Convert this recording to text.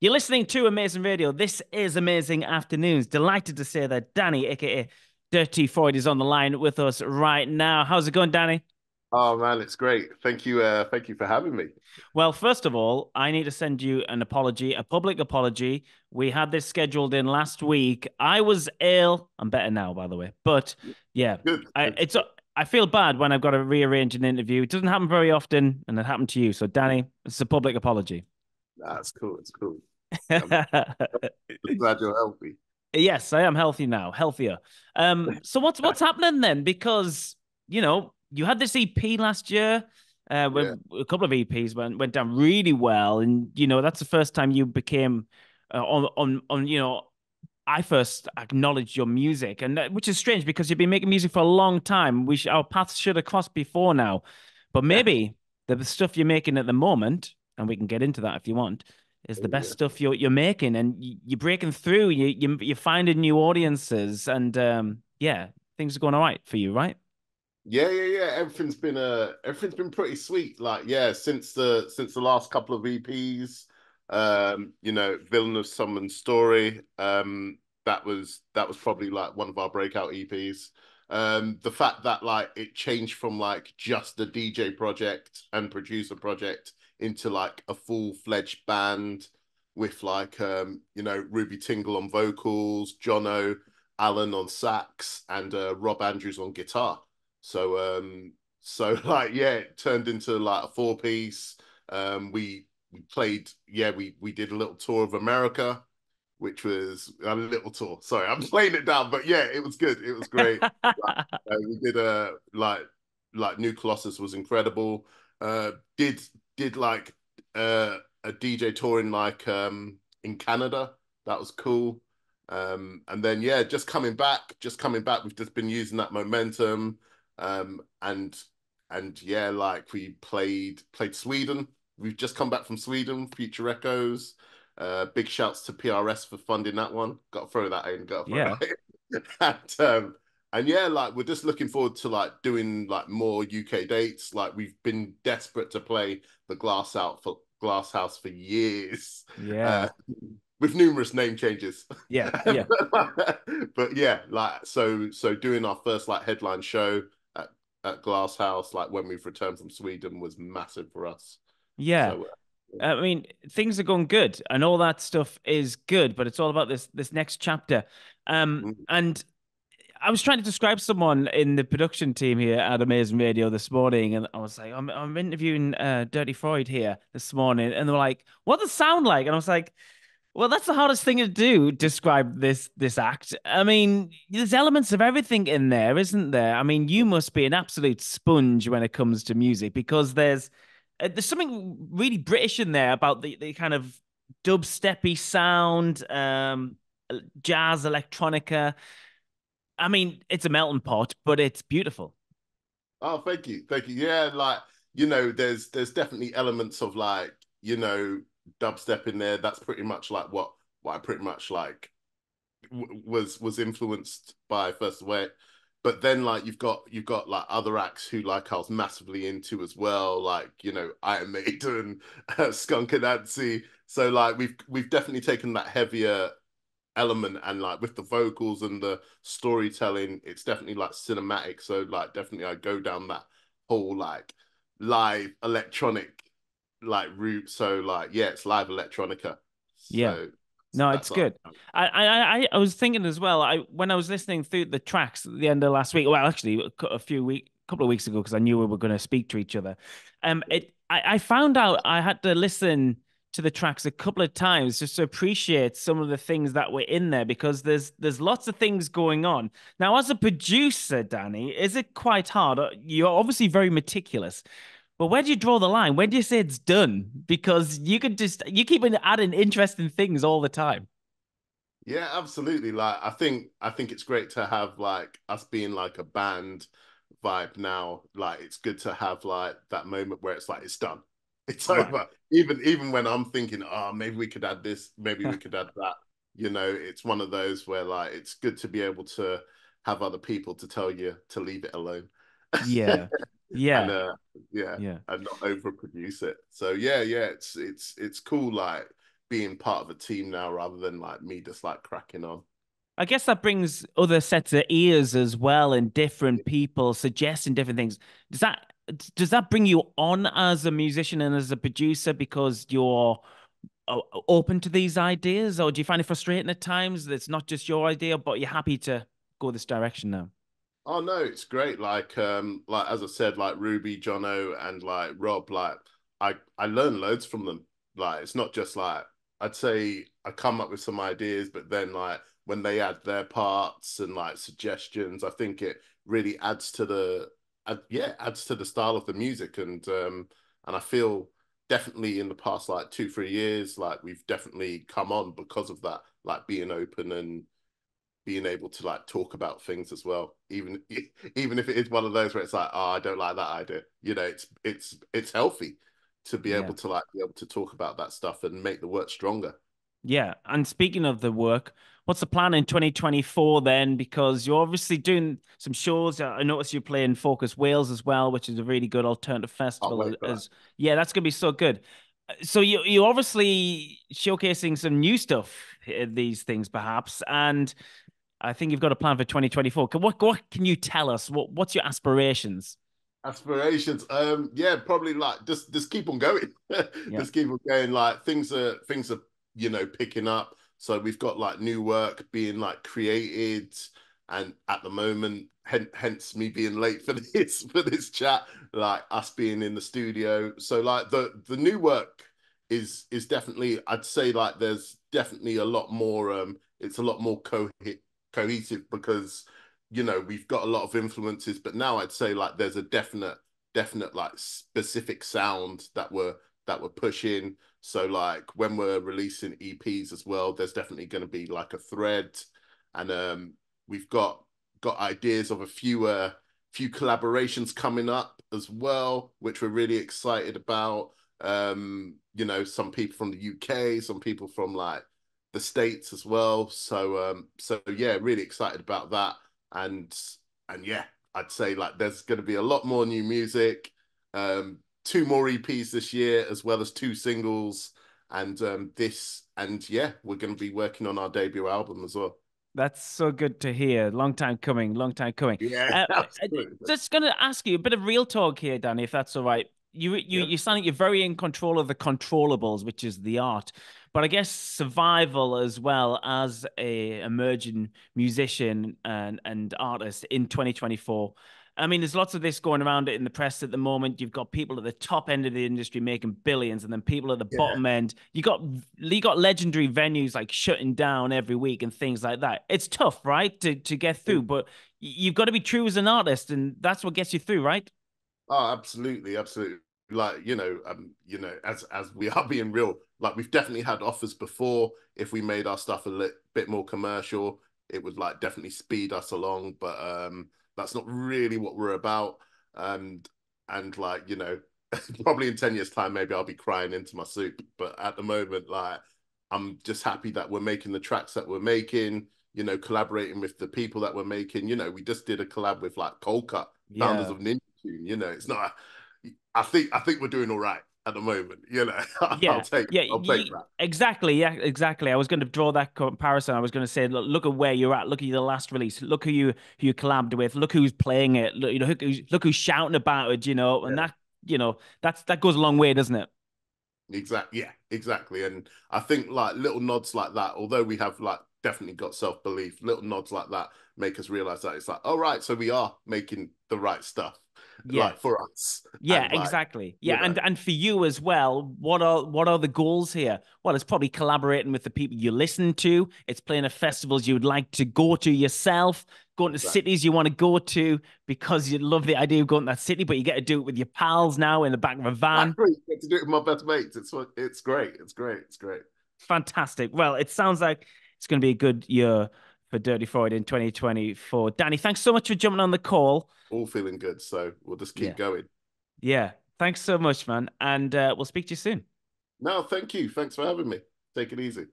You're listening to Amazing Radio. This is Amazing Afternoons. Delighted to say that Danny, aka Dirty Freud, is on the line with us right now. How's it going, Danny? Oh man, it's great. Thank you for having me. Well, first of all, I need to send you an apology, a public apology. We had this scheduled in last week. I was ill. I'm better now, by the way. But yeah, Good, I good. it's I feel bad when I've got to rearrange an interview. It doesn't happen very often, and it happened to you. So, Danny, it's a public apology. That's cool. It's cool. I'm glad you're healthy. Yes, I am healthy now, healthier. So what's happening then? Because you had this EP last year, Yeah, when a couple of EPs went down really well, and that's the first time you became on. I first acknowledged your music, and which is strange because you've been making music for a long time. Our paths should have crossed before now, but yeah, maybe the stuff you're making at the moment, and we can get into that if you want, is the best yeah, stuff you're making, and you're breaking through. You're finding new audiences, and yeah, things are going all right for you, right? yeah. Everything's been pretty sweet. Like, yeah, since the last couple of EPs, Villain of Someone's Story, that was probably like one of our breakout EPs. The fact that like it changed from like just a DJ project and producer project into like a full-fledged band with like Ruby Tingle on vocals, Jono Allen on sax, and Rob Andrews on guitar. So so like yeah, it turned into like a four piece. We played, yeah, we did a little tour of America, which was a little tour. Sorry, I'm playing it down, but yeah, it was good. It was great. We did a like New Colossus was incredible. Did like a DJ tour in like in Canada. That was cool. And then yeah, just coming back. We've just been using that momentum. Um, and and yeah, like we played Sweden. We've just come back from Sweden, Future Echoes. Big shouts to PRS for funding that one. Got to throw that in. Got to throw Yeah, that in. And yeah, like we're just looking forward to like doing like more UK dates. Like we've been desperate to play the Glass House for years, yeah, uh, with numerous name changes. yeah, yeah, But yeah, like so doing our first like headline show at Glass House, like when we've returned from Sweden, was massive for us. yeah. So I mean, things are going good, and all that stuff is good, but it's all about this next chapter. And I was trying to describe someone in the production team here at Amazing Radio this morning, and I was like, I'm interviewing Dirty Freud here this morning, and they're like, "What does it sound like?" And I was like, "Well, that's the hardest thing to do, describe this act. I mean, there's elements of everything in there, isn't there? I mean, you must be an absolute sponge when it comes to music because there's something really British in there about the kind of dubsteppy sound, jazz, electronica. I mean, it's a melting pot, but it's beautiful. oh, thank you. Yeah, like there's definitely elements of like dubstep in there. That's pretty much like what I pretty much like was influenced by First Away. But then like you've got like other acts who like I was massively into as well, like Iron Maiden, Skunk and Nancy. So like we've definitely taken that heavier element, and like with the vocals and the storytelling, it's definitely like cinematic. So like definitely I go down that whole like live electronic like route. So like yeah, it's live electronica. Yeah. So No, it's that's what good. I was thinking as well. When I was listening through the tracks at the end of last week, well, actually, couple of weeks ago, because I knew we were going to speak to each other. I found out I had to listen to the tracks a couple of times just to appreciate some of the things that were in there because there's lots of things going on. Now, as a producer, Danny, is it quite hard? You're obviously very meticulous. But where do you draw the line? When do you say it's done? Because you keep adding interesting things all the time. Yeah, absolutely. Like I think it's great to have like us being like a band vibe now. Like it's good to have like that moment where it's like it's done. It's Right. over. Even when I'm thinking, oh, maybe we could add this, maybe we could add that. It's one of those where like it's good to be able to have other people to tell you to leave it alone. Yeah. And Yeah. yeah, Yeah. and not overproduce it. So yeah, it's cool. Like being part of a team now rather than like me just like cracking on. I guess that brings other sets of ears as well, and different people suggesting different things. Does that does that bring you on as a musician and as a producer because you're open to these ideas, or do you find it frustrating at times that it's not just your idea, but you're happy to go this direction now? Oh no, it's great. Like as I said, like Ruby, Jono, and like Rob, like I learn loads from them. Like it's not just like I'd say I come up with some ideas, but then like when they add their parts and like suggestions, I think it really adds to adds to the style of the music. And I feel definitely in the past like 2, 3 years, like we've definitely come on because of that, like being open and being able to like talk about things as well, even if it is one of those where it's like, oh, I don't like that idea. You know, it's healthy to be Yeah. able to like be able to talk about that stuff and make the work stronger. Yeah. And speaking of the work, what's the plan in 2024 then? Because you're obviously doing some shows. I noticed you're playing Focus Wales as well, which is a really good alternative I'll festival. wait for that. Yeah, that's gonna be so good. So you're obviously showcasing some new stuff, these things perhaps, and I think you've got a plan for 2024. What can you tell us? What's your aspirations? Aspirations. Yeah, probably like just keep on going. Yeah. Just keep on going. Like things are picking up. So we've got like new work being like created, and at the moment, hence me being late for this chat, like us being in the studio. So like the new work is definitely, I'd say like there's definitely a lot more. It's a lot more cohesive because we've got a lot of influences, but now I'd say like there's a definite like specific sound that we're pushing. So like when we're releasing EPs as well, there's definitely going to be like a thread, and we've got ideas of a few collaborations coming up as well, which we're really excited about. Some people from the UK, some people from like the States as well. So yeah, really excited about that. And and yeah, I'd say like there's going to be a lot more new music. Two more EPs this year, as well as two singles, and yeah, we're going to be working on our debut album as well. That's so good to hear. Long time coming, long time coming. Yeah, absolutely. Just gonna ask you a bit of real talk here, Danny, if that's all right. Yeah, You sound like you're very in control of the controllables, which is the art. But I guess survival as well as a emerging musician and artist in 2024. I mean, there's lots of this going around it in the press at the moment. You've got people at the top end of the industry making billions, and then people at the yeah. bottom end. You got legendary venues like shutting down every week and things like that. It's tough, right, to get through, but you've got to be true as an artist, and that's what gets you through, right? Oh, absolutely, absolutely. Like, as we are being real, like we've definitely had offers before. If we made our stuff a bit more commercial, it would like definitely speed us along. But that's not really what we're about. And and like, probably in 10 years' time, maybe I'll be crying into my soup. But at the moment, like I'm just happy that we're making the tracks that we're making, collaborating with the people that we're making. We just did a collab with like Cold Cut, founders Yeah. of Ninja Tune. It's not. I think we're doing all right at the moment. I'll Yeah, take yeah, I'll take that. exactly. Yeah, exactly. I was going to draw that comparison. I was going to say, look at where you're at. Look at your last release. Look who you collabed with. Look who's playing it. Look who's shouting about it. And Yeah, that goes a long way, doesn't it? exactly. Yeah, exactly. And I think like little nods like that, although we have like definitely got self belief, little nods like that make us realize that it's like, all right, so we are making the right stuff, Yeah. like for us, Yeah, and like exactly. you Yeah, know, and for you as well, what are the goals here? Well, it's probably collaborating with the people you listen to. It's playing at festivals you would like to go to yourself, going to exactly. cities you want to go to because you love the idea of going to that city, but you get to do it with your pals now in the back of a van. Exactly. Get to do it with my best mates. It's great. It's great. It's great. Fantastic. Well, it sounds like it's going to be a good year for Dirty Freud in 2024. Danny, thanks so much for jumping on the call. All feeling good. So we'll just keep Yeah. going. Yeah. Thanks so much, man. And we'll speak to you soon. No, thank you. Thanks for having me. Take it easy.